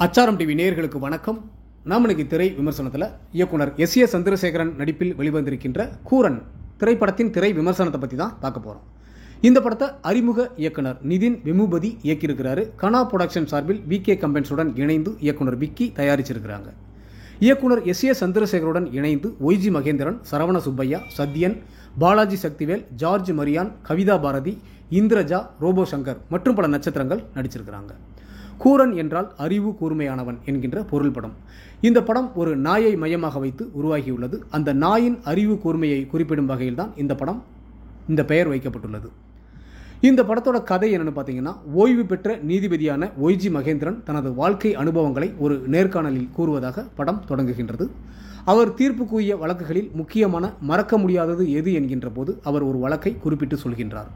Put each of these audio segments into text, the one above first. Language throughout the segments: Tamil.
அச்சாரம் டிவி நேயர்களுக்கு வணக்கம். நாம் இன்னைக்கு திரை விமர்சனத்தில் இயக்குனர் எஸ்.ஏ. சந்திரசேகரன் நடிப்பில் வெளிவந்திருக்கின்ற கூரன் திரைப்படத்தின் திரை விமர்சனத்தை பற்றி தான் பார்க்க போகிறோம். இந்த படத்தை அறிமுக இயக்குனர் நிதின் வெமுபதி இயக்கியிருக்கிறாரு. கனா புரொடக்ஷன் சார்பில் விகே கம்பென்ஸுடன் இணைந்து இயக்குனர் விக்கி தயாரிச்சிருக்கிறாங்க. இயக்குனர் எஸ்.ஏ. சந்திரசேகருடன் இணைந்து ஒய்ஜி மகேந்திரன், சரவண சுப்பையா, சத்யன், பாலாஜி சக்திவேல், ஜார்ஜ் மரியான், கவிதா பாரதி, இந்திரஜா, ரோபோ சங்கர் மற்றும் பல நட்சத்திரங்கள் நடிச்சிருக்கிறாங்க. கூரன் என்றால் அறிவு கூர்மையானவன் என்கின்ற பொருள் படம். இந்த படம் ஒரு நாயை மையமாக வைத்து உருவாகியுள்ளது. அந்த நாயின் அறிவு கூர்மையை குறிப்பிடும் வகையில் தான் இந்த பெயர் வைக்கப்பட்டுள்ளது. இந்த படத்தோட கதை என்னன்னு பார்த்தீங்கன்னா, ஓய்வு பெற்ற நீதிபதியான ஒய்ஜி மகேந்திரன் தனது வாழ்க்கை அனுபவங்களை ஒரு நேர்காணலில் கூறுவதாக படம் தொடங்குகின்றது. அவர் தீர்ப்பு கூறிய வழக்குகளில் முக்கியமான மறக்க முடியாதது எது என்கின்ற போது அவர் ஒரு வழக்கை குறிப்பிட்டு சொல்கின்றார்.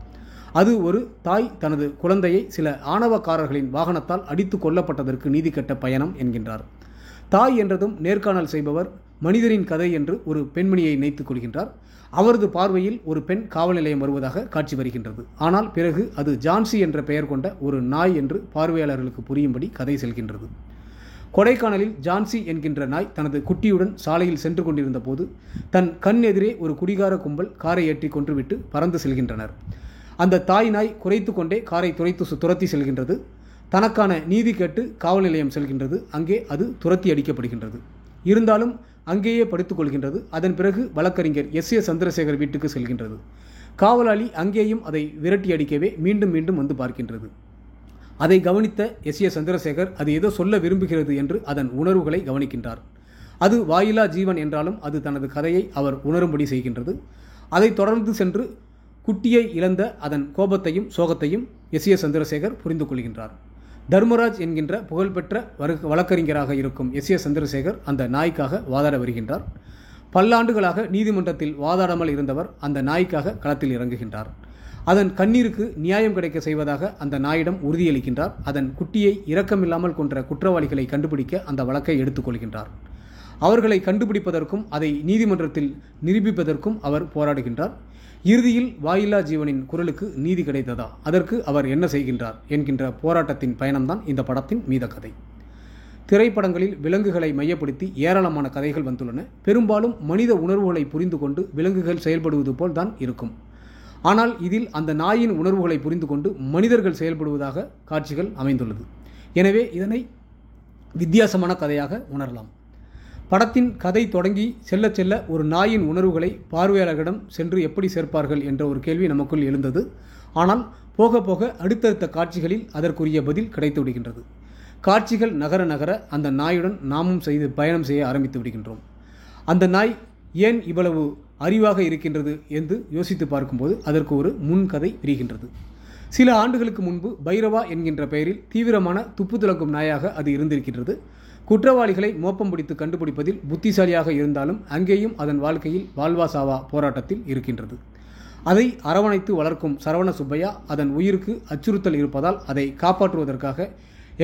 அது ஒரு தாய் தனது குழந்தையை சில ஆணவக்காரர்களின் வாகனத்தால் அடித்து கொல்லப்பட்டதற்கு நீதி கட்ட பயணம் என்கின்றார். தாய் என்றதும் நேர்காணல் செய்பவர் மனிதரின் கதை என்று ஒரு பெண்மணியை நினைத்துக் கொள்கின்றார். அவரது பார்வையில் ஒரு பெண் காவல் நிலையம் வருவதாக காட்சி வருகின்றது. ஆனால் பிறகு அது ஜான்சி என்ற பெயர் கொண்ட ஒரு நாய் என்று பார்வையாளர்களுக்கு புரியும்படி கதை செல்கின்றது. கொடைக்கானலில் ஜான்சி என்கின்ற நாய் தனது குட்டியுடன் சாலையில் சென்று கொண்டிருந்த போது தன் கண் எதிரே ஒரு குடிகார கும்பல் காரை ஏற்றி கொன்றுவிட்டு பறந்து செல்கின்றனர். அந்த தாய் நாய் குறைத்து கொண்டே காரை துரத்தி செல்கின்றது. தனக்கான நீதி கேட்டு காவல் நிலையம் செல்கின்றது. அங்கே அது துரத்தி அடிக்கப்படுகின்றது. இருந்தாலும் அங்கேயே படுத்துக் கொள்கின்றது. அதன் பிறகு வழக்கறிஞர் எஸ்.ஏ. சந்திரசேகர் வீட்டுக்கு செல்கின்றது. காவலாளி அங்கேயும் அதை விரட்டி அடிக்கவே மீண்டும் மீண்டும் வந்து பார்க்கின்றது. அதை கவனித்த எஸ்.ஏ. சந்திரசேகர் அது ஏதோ சொல்ல விரும்புகிறது என்று அதன் உணர்வுகளை கவனிக்கின்றார். அது வாயிலா ஜீவன் என்றாலும் அது தனது கதையை அவர் உணரும்படி செய்கின்றது. அதை தொடர்ந்து சென்று குட்டியை இழந்த அதன் கோபத்தையும் சோகத்தையும் எஸ்.ஏ. சந்திரசேகர் புரிந்து கொள்கின்றார். தர்மராஜ் என்கின்ற புகழ்பெற்ற வழக்கறிஞராக இருக்கும் எஸ்.ஏ. சந்திரசேகர் அந்த நாய்க்காக வாதாட வருகின்றார். பல்லாண்டுகளாக நீதிமன்றத்தில் வாதாடாமல் இருந்தவர் அந்த நாய்க்காக களத்தில் இறங்குகின்றார். அதன் கண்ணீருக்கு நியாயம் கிடைக்க செய்வதாக அந்த நாயிடம் உறுதியளிக்கின்றார். அதன் குட்டியை இரக்கமில்லாமல் கொன்ற குற்றவாளிகளை கண்டுபிடிக்க அந்த வழக்கை எடுத்துக்கொள்கின்றார். அவர்களை கண்டுபிடிப்பதற்கும் அதை நீதிமன்றத்தில் நிரூபிப்பதற்கும் அவர் போராடுகின்றார். இறுதியில் வாயிலா ஜீவனின் குரலுக்கு நீதி கிடைத்ததா, அதற்கு அவர் என்ன செய்கின்றார் என்கின்ற போராட்டத்தின் பயணம்தான் இந்த படத்தின் மீத கதை. திரைப்படங்களில் விலங்குகளை மையப்படுத்தி ஏராளமான கதைகள் வந்துள்ளன. பெரும்பாலும் மனித உணர்வுகளை புரிந்து கொண்டு விலங்குகள் செயல்படுவது போல் தான் இருக்கும். ஆனால் இதில் அந்த நாயின் உணர்வுகளை புரிந்து கொண்டு மனிதர்கள் செயல்படுவதாக காட்சிகள் அமைந்துள்ளது. எனவே இதனை வித்தியாசமான கதையாக உணரலாம். படத்தின் கதை தொடங்கி செல்ல செல்ல ஒரு நாயின் உணர்வுகளை பார்வையாளர்களிடம் சென்று எப்படி சேர்ப்பார்கள் என்ற ஒரு கேள்வி நமக்குள் எழுந்தது. ஆனால் போக போக அடுத்தடுத்த காட்சிகளில் அதற்குரிய பதில் கிடைத்து விடுகின்றது. காட்சிகள் நகர நகர அந்த நாயுடன் நாமும் பயணம் செய்ய ஆரம்பித்து விடுகின்றோம். அந்த நாய் ஏன் இவ்வளவு அறிவாக இருக்கின்றது என்று யோசித்து பார்க்கும்போது அதற்கு ஒரு முன்கதை விரிகின்றது. சில ஆண்டுகளுக்கு முன்பு பைரவா என்கின்ற பெயரில் தீவிரமான துப்பு துலங்கும் நாயாக அது இருந்திருக்கின்றது. குற்றவாளிகளை மோப்பம் பிடித்து கண்டுபிடிப்பதில் புத்திசாலியாக இருந்தாலும் அங்கேயும் அதன் வாழ்க்கையில் வாழ்வா சாவா போராட்டத்தில் இருக்கின்றது. அதை அரவணைத்து வளர்க்கும் சரவண சுப்பையா அதன் உயிருக்கு அச்சுறுத்தல் இருப்பதால் அதை காப்பாற்றுவதற்காக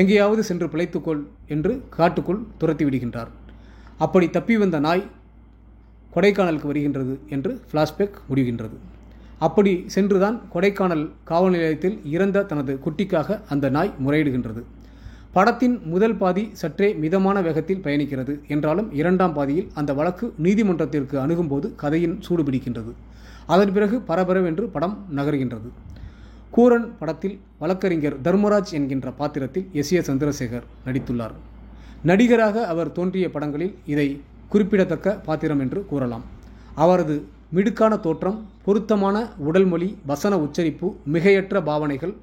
எங்கேயாவது சென்று பிழைத்துக்கொள் என்று காட்டுக்குள் துரத்தி விடுகின்றார். அப்படி தப்பி வந்த நாய் கொடைக்கானலுக்கு வருகின்றது என்று ஃப்ளாஷ்பேக் முடிகின்றது. அப்படி சென்றுதான் கொடைக்கானல் காவல் நிலையத்தில் இறந்த தனது குட்டிக்காக அந்த நாய் முறையிடுகின்றது. படத்தின் முதல் பாதி சற்றே மிதமான வேகத்தில் பயணிக்கிறது என்றாலும் இரண்டாம் பாதியில் அந்த வழக்கு நீதிமன்றத்திற்கு அணுகும்போது கதையின் சூடுபிடிக்கின்றது. அதன் பிறகு பரபரவென்று படம் நகர்கின்றது. கூரன் படத்தில் வழக்கறிஞர் தர்மராஜ் என்கின்ற பாத்திரத்தில் எஸ்.ஏ. சந்திரசேகர் நடித்துள்ளார். நடிகராக அவர் தோன்றிய படங்களில் இதை குறிப்பிடத்தக்க பாத்திரம் என்று கூறலாம். அவரது மிடுக்கான தோற்றம், பொருத்தமான உடல் மொழி, வசன உச்சரிப்பு, மிகையற்ற பாவனைகள்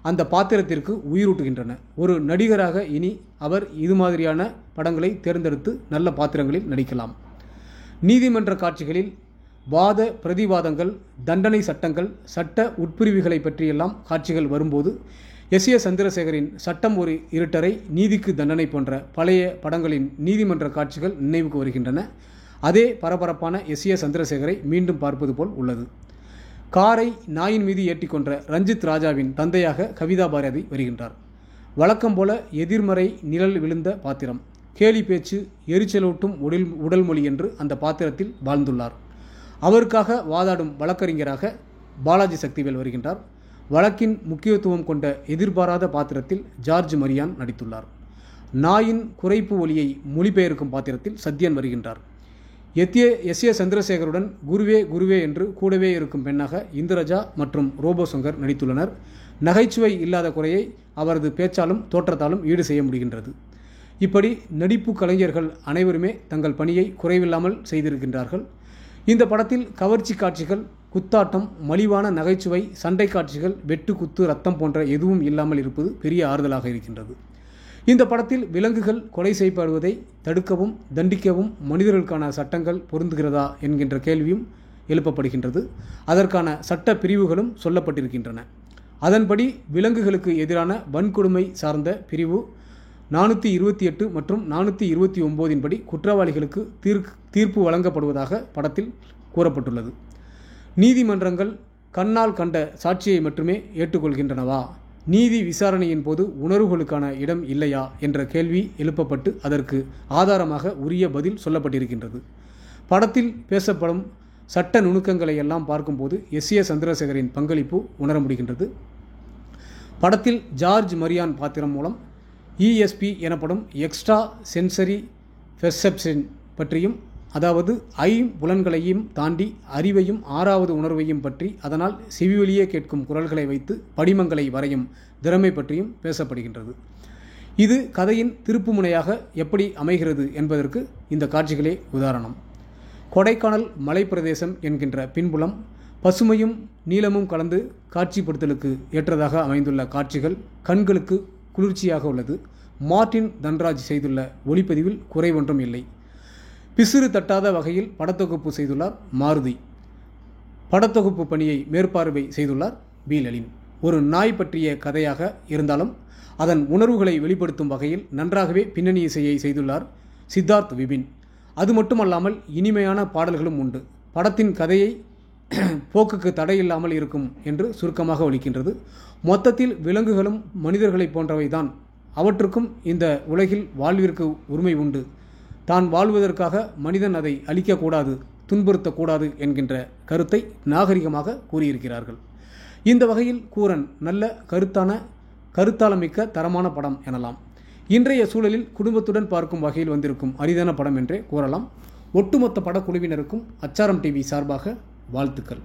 அந்த பாத்திரத்திற்கு உயிரூட்டுகின்றன. ஒரு நடிகராக இனி அவர் இது மாதிரியான படங்களை தேர்ந்தெடுத்து நல்ல பாத்திரங்களில் நடிக்கலாம். நீதிமன்ற காட்சிகளில் வாத பிரதிவாதங்கள், தண்டனை சட்டங்கள், சட்ட உட்பிரிவுகளை பற்றியெல்லாம் காட்சிகள் வரும்போது எஸ்.ஏ. சந்திரசேகரின் சட்டம் ஒரு இருட்டரை, நீதிக்கு தண்டனை போன்ற பழைய படங்களின் நீதிமன்ற காட்சிகள் நினைவுக்கு வருகின்றன. அதே பரபரப்பான எஸ்.ஏ. சந்திரசேகரை மீண்டும் பார்ப்பது போல் உள்ளது. காரை நாயின் மீது ஏற்றிக்கொன்ற ரஞ்சித் ராஜாவின் தந்தையாக கவிதா பாரதி வருகின்றார். வழக்கம் போல எதிர்மறை நிழல் விழுந்த பாத்திரம், கேலி பேச்சு, எரிச்சலூட்டும் உடல் மொழி என்று அந்த பாத்திரத்தில் வாழ்ந்துள்ளார். அவருக்காக வாதாடும் வழக்கறிஞராக பாலாஜி சக்திவேல் வருகின்றார். வழக்கின் முக்கியத்துவம் கொண்ட எதிர்பாராத பாத்திரத்தில் ஜார்ஜ் மரியான் நடித்துள்ளார். நாயின் குரைப்பு ஒலியை மொழிபெயர்க்கும் பாத்திரத்தில் சத்யன் வருகின்றார். எஸ் ஏ சந்திரசேகருடன் குருவே குருவே என்று கூடவே இருக்கும் பெண்ணாக இந்திரஜா மற்றும் ரோபோ சங்கர் நடித்துள்ளனர். நகைச்சுவை இல்லாத குறையை அவரது பேச்சாலும் தோற்றத்தாலும் ஈடு செய்ய முடிகின்றது. இப்படி நடிப்பு கலைஞர்கள் அனைவருமே தங்கள் பணியை குறைவில்லாமல் செய்திருக்கின்றார்கள். இந்த படத்தில் கவர்ச்சி காட்சிகள், குத்தாட்டம், மலிவான நகைச்சுவை, சண்டை காட்சிகள், வெட்டு குத்து, ரத்தம் போன்ற எதுவும் இல்லாமல் இருப்பது பெரிய ஆறுதலாக இருக்கின்றது. இந்த படத்தில் விலங்குகள் கொலை செய்யப்படுவதை தடுக்கவும் தண்டிக்கவும் மனிதர்களுக்கான சட்டங்கள் பொருந்துகிறதா என்கின்ற கேள்வியும் எழுப்பப்படுகின்றது. அதற்கான சட்ட பிரிவுகளும் சொல்லப்பட்டிருக்கின்றன. அதன்படி விலங்குகளுக்கு எதிரான வன்கொடுமை சார்ந்த பிரிவு 428 மற்றும் 429 படி குற்றவாளிகளுக்கு தீர்ப்பு வழங்கப்படுவதாக படத்தில் கூறப்பட்டுள்ளது. நீதிமன்றங்கள் கண்ணால் கண்ட சாட்சியை மட்டுமே ஏற்றுக்கொள்கின்றனவா? நீதி விசாரணையின் போது உணர்வுகளுக்கான இடம் இல்லையா என்ற கேள்வி எழுப்பப்பட்டு அதற்கு ஆதாரமாக உரிய பதில் சொல்லப்பட்டிருக்கின்றது. படத்தில் பேசப்படும் சட்ட நுணுக்கங்களை எல்லாம் பார்க்கும்போது எஸ் ஏ சந்திரசேகரின் பங்களிப்பு உணர முடிகின்றது. படத்தில் ஜார்ஜ் மரியான் பாத்திரம் மூலம் ESP எனப்படும் எக்ஸ்ட்ரா சென்சரி பெர்செப்ஷன் பற்றியும், அதாவது ஐம்புலன்களையும் தாண்டி அறிவையும் ஆறாவது உணர்வையும் பற்றி, அதனால் செவிவழியே கேட்கும் குரல்களை வைத்து படிமங்களை வரையும் திறமை பற்றியும் பேசப்படுகின்றது. இது கதையின் திருப்புமுனையாக எப்படி அமைகிறது என்பதற்கு இந்த காட்சிகளே உதாரணம். கொடைக்கானல் மலைப்பிரதேசம் என்கின்ற பின்புலம் பசுமையும் நீளமும் கலந்து காட்சிப்படுத்தலுக்கு ஏற்றதாக அமைந்துள்ள காட்சிகள் கண்களுக்கு குளிர்ச்சியாக உள்ளது. மார்ட்டின் தன்ராஜ் செய்துள்ள ஒளிப்பதிவில் குறைவொன்றும் இல்லை. பிசிறு தட்டாத வகையில் படத்தொகுப்பு செய்துள்ளார் மாருதி. படத்தொகுப்பு பணியை மேற்பார்வை செய்துள்ளார் பி. லலின். ஒரு நாய் பற்றிய கதையாக இருந்தாலும் அதன் உணர்வுகளை வெளிப்படுத்தும் வகையில் நன்றாகவே பின்னணி இசையை செய்துள்ளார் சித்தார்த் விபின். அது மட்டுமல்லாமல் இனிமையான பாடல்களும் உண்டு. படத்தின் கதையை போக்குக்கு தடையில்லாமல் இருக்கும் என்று சுருக்கமாக ஒலிக்கின்றது. மொத்தத்தில் விலங்குகளும் மனிதர்களை போன்றவைதான். அவற்றுக்கும் இந்த உலகில் வாழ்விற்கு உரிமை உண்டு. தான் வாழ்வதற்காக மனிதன் அதை அழிக்கக்கூடாது, துன்புறுத்தக்கூடாது என்கின்ற கருத்தை நாகரிகமாக கூறியிருக்கிறார்கள். இந்த வகையில் கூரன் நல்ல கருத்தாளமிக்க தரமான படம் எனலாம். இன்றைய சூழலில் குடும்பத்துடன் பார்க்கும் வகையில் வந்திருக்கும் அரிதான படம் என்றே கூறலாம். ஒட்டுமொத்த படக்குழுவினருக்கும் அச்சாரம் டிவி சார்பாக வாழ்த்துக்கள்.